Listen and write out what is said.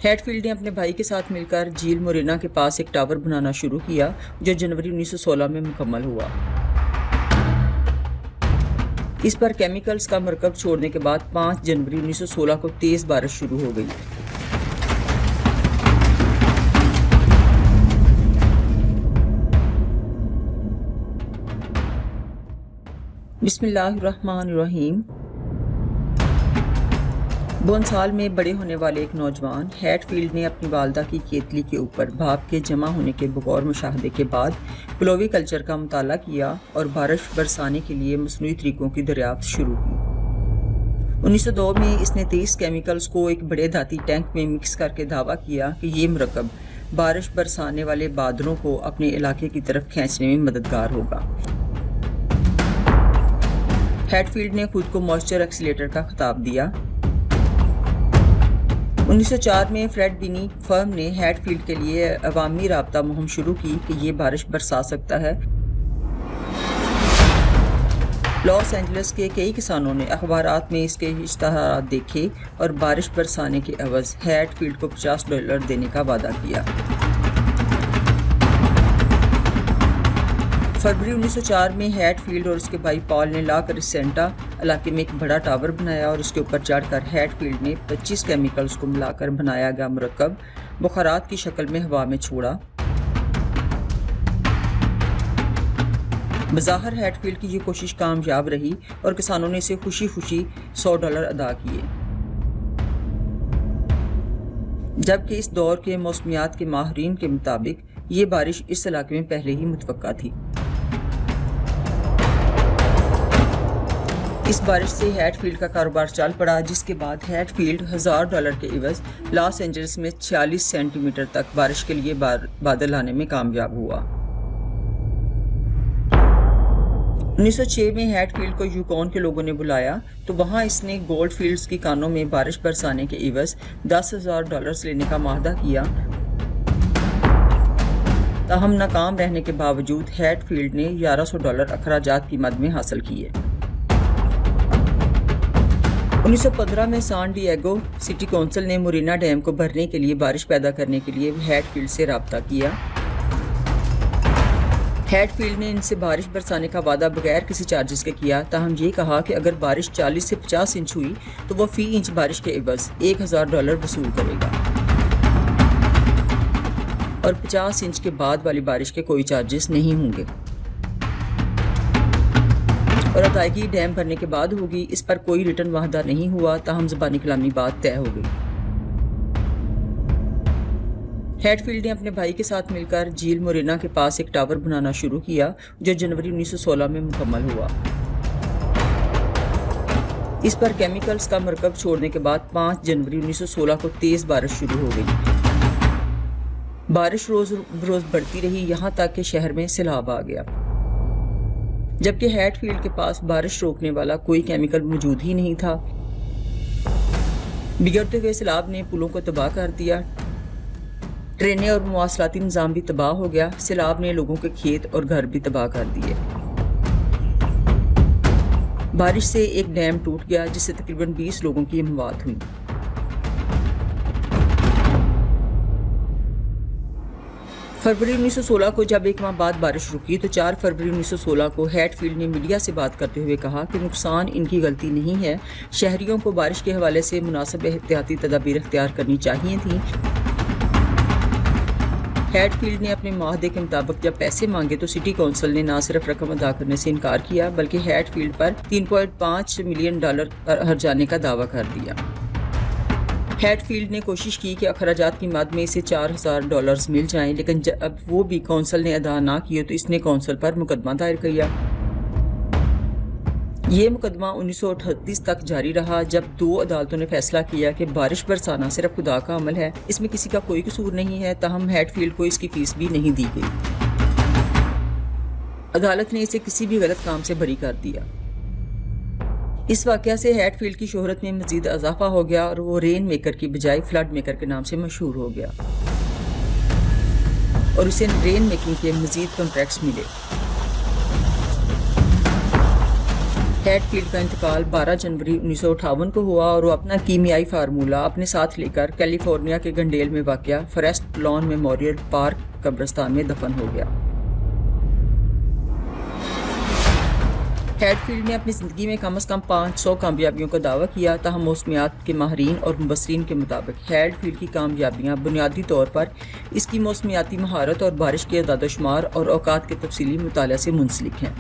ہیٹفیلڈ نے اپنے بھائی کے ساتھ مل کر جھیل مورینا کے پاس ایک ٹاور بنانا شروع کیا جو جنوری 1916 میں مکمل ہوا۔ اس پر کیمیکلز کا مرکب چھوڑنے کے بعد 5 جنوری 1916 کو تیز بارش شروع ہو گئی۔ بسم اللہ الرحمن الرحیم۔ بونسال میں بڑے ہونے والے ایک نوجوان ہیٹفیلڈ نے اپنی والدہ کی کیتلی کے اوپر بھاپ کے جمع ہونے کے بغور مشاہدے کے بعد پلوی کلچر کا مطالعہ کیا اور بارش برسانے کے لیے مصنوعی طریقوں کی دریافت شروع کی۔ 1902 میں اس نے 23 کیمیکلز کو ایک بڑے دھاتی ٹینک میں مکس کر کے دعویٰ کیا کہ یہ مرکب بارش برسانے والے بادلوں کو اپنے علاقے کی طرف کھینچنے میں مددگار ہوگا۔ ہیٹفیلڈ نے خود کو موئسچر ایکسیلیٹر کا خطاب دیا۔ 1904 میں فریڈ بینی فرم نے ہیٹفیلڈ کے لیے عوامی رابطہ مہم شروع کی کہ یہ بارش برسا سکتا ہے۔ لاس اینجلس کے کئی کسانوں نے اخبارات میں اس کے اشتہارات دیکھے اور بارش برسانے کے عوض ہیٹفیلڈ کو $50 دینے کا وعدہ کیا۔ فروری 1904 میں ہیٹفیلڈ اور اس کے بھائی پال نے لا کرسینٹا علاقے میں ایک بڑا ٹاور بنایا اور اس کے اوپر چڑھ کر ہیٹفیلڈ نے 25 کیمیکلز کو ملا کر بنایا گیا مرکب بخارات کی شکل میں ہوا میں چھوڑا۔ بظاہر ہیٹفیلڈ کی یہ کوشش کامیاب رہی اور کسانوں نے اسے خوشی خوشی $100 ادا کیے، جبکہ اس دور کے موسمیات کے ماہرین کے مطابق یہ بارش اس علاقے میں پہلے ہی متوقع تھی۔ اس بارش سے ہیٹفیلڈ کا کاروبار چل پڑا، جس کے بعد ہیٹفیلڈ $1000 کے عوض لاس اینجلس میں 46 سینٹی میٹر تک بارش کے لیے بادل لانے میں کامیاب ہوا۔ 1906 میں ہیٹفیلڈ کو یوکون کے لوگوں نے بلایا تو وہاں اس نے گولڈ فیلڈز کی کانوں میں بارش برسانے کے عوض $10,000 لینے کا معاہدہ کیا۔ تاہم ناکام رہنے کے باوجود ہیٹفیلڈ نے $1100 اخراجات کی مد میں حاصل کیے۔ 1915 میں سان ڈیگو سٹی کونسل نے مورینا ڈیم کو بھرنے کے لیے بارش پیدا کرنے کے لیے ہیٹفیلڈ سے رابطہ کیا۔ ہیٹفیلڈ نے ان سے بارش برسانے کا وعدہ بغیر کسی چارجز کے کیا، تاہم یہ کہا کہ اگر بارش 40 سے 50 انچ ہوئی تو وہ فی انچ بارش کے عوض $1000 وصول کرے گا اور 50 انچ کے بعد والی بارش کے کوئی چارجز نہیں ہوں گے اور ادائیگی ڈیم بھرنے کے بعد ہوگی۔ اس پر کوئی ریٹن معاہدہ نہیں ہوا، تاہم زبانی کلامی بات طے ہو گئی۔ ہیٹفیلڈ نے اپنے بھائی کے ساتھ مل کر جھیل مورینا کے پاس ایک ٹاور بنانا شروع کیا جو جنوری 1916 میں مکمل ہوا۔ اس پر کیمیکلز کا مرکب چھوڑنے کے بعد 5 جنوری 1916 کو تیز بارش شروع ہو گئی۔ بارش روز بروز بڑھتی رہی، یہاں تک کہ شہر میں سیلاب آ گیا، جبکہ ہیٹفیلڈ کے پاس بارش روکنے والا کوئی کیمیکل موجود ہی نہیں تھا۔ بگڑتے ہوئے سیلاب نے پلوں کو تباہ کر دیا، ٹرینیں اور مواصلاتی نظام بھی تباہ ہو گیا۔ سیلاب نے لوگوں کے کھیت اور گھر بھی تباہ کر دیے۔ بارش سے ایک ڈیم ٹوٹ گیا جس سے تقریباً 20 لوگوں کی اموات ہوئی۔ فروری 1916 کو جب ایک ماہ بعد بارش رکی تو 4 فروری 1916 کو ہیٹفیلڈ نے میڈیا سے بات کرتے ہوئے کہا کہ نقصان ان کی غلطی نہیں ہے، شہریوں کو بارش کے حوالے سے مناسب احتیاطی تدابیر اختیار کرنی چاہیے تھیں۔ ہیٹفیلڈ نے اپنے معاہدے کے مطابق جب پیسے مانگے تو سٹی کونسل نے نہ صرف رقم ادا کرنے سے انکار کیا بلکہ ہیٹفیلڈ پر $3.5 ملین ہرجانے کا دعویٰ کر دیا۔ ہیٹفیلڈ نے کوشش کی کہ اخراجات کی مد میں اسے $4000 مل جائیں، لیکن جب وہ بھی کونسل نے ادا نہ کیے تو اس نے کونسل پر مقدمہ دائر کیا۔ یہ مقدمہ 1938 تک جاری رہا، جب 2 عدالتوں نے فیصلہ کیا کہ بارش برسانا صرف خدا کا عمل ہے، اس میں کسی کا کوئی قصور نہیں ہے، تاہم ہیٹفیلڈ کو اس کی فیس بھی نہیں دی گئی۔ عدالت نے اسے کسی بھی غلط کام سے بری کر دیا۔ اس واقعہ سے ہیٹفیلڈ کی شہرت میں مزید اضافہ ہو گیا اور وہ رین میکر کی بجائے فلڈ میکر کے نام سے مشہور ہو گیا اور اسے رین میکنگ کے مزید کنٹریکٹس ملے۔ ہیٹفیلڈ کا انتقال 12 جنوری 1958 کو ہوا اور وہ اپنا کیمیائی فارمولہ اپنے ساتھ لے کر کیلیفورنیا کے گنڈیل میں واقع فریسٹ لان میموریل پارک قبرستان میں دفن ہو گیا۔ ہیٹفیلڈ نے اپنی زندگی میں کم از کم 500 کامیابیوں کا دعویٰ کیا، تاہم موسمیات کے ماہرین اور مبصرین کے مطابق ہیٹفیلڈ کی کامیابیاں بنیادی طور پر اس کی موسمیاتی مہارت اور بارش کے اعداد و شمار اور اوقات کے تفصیلی مطالعہ سے منسلک ہیں۔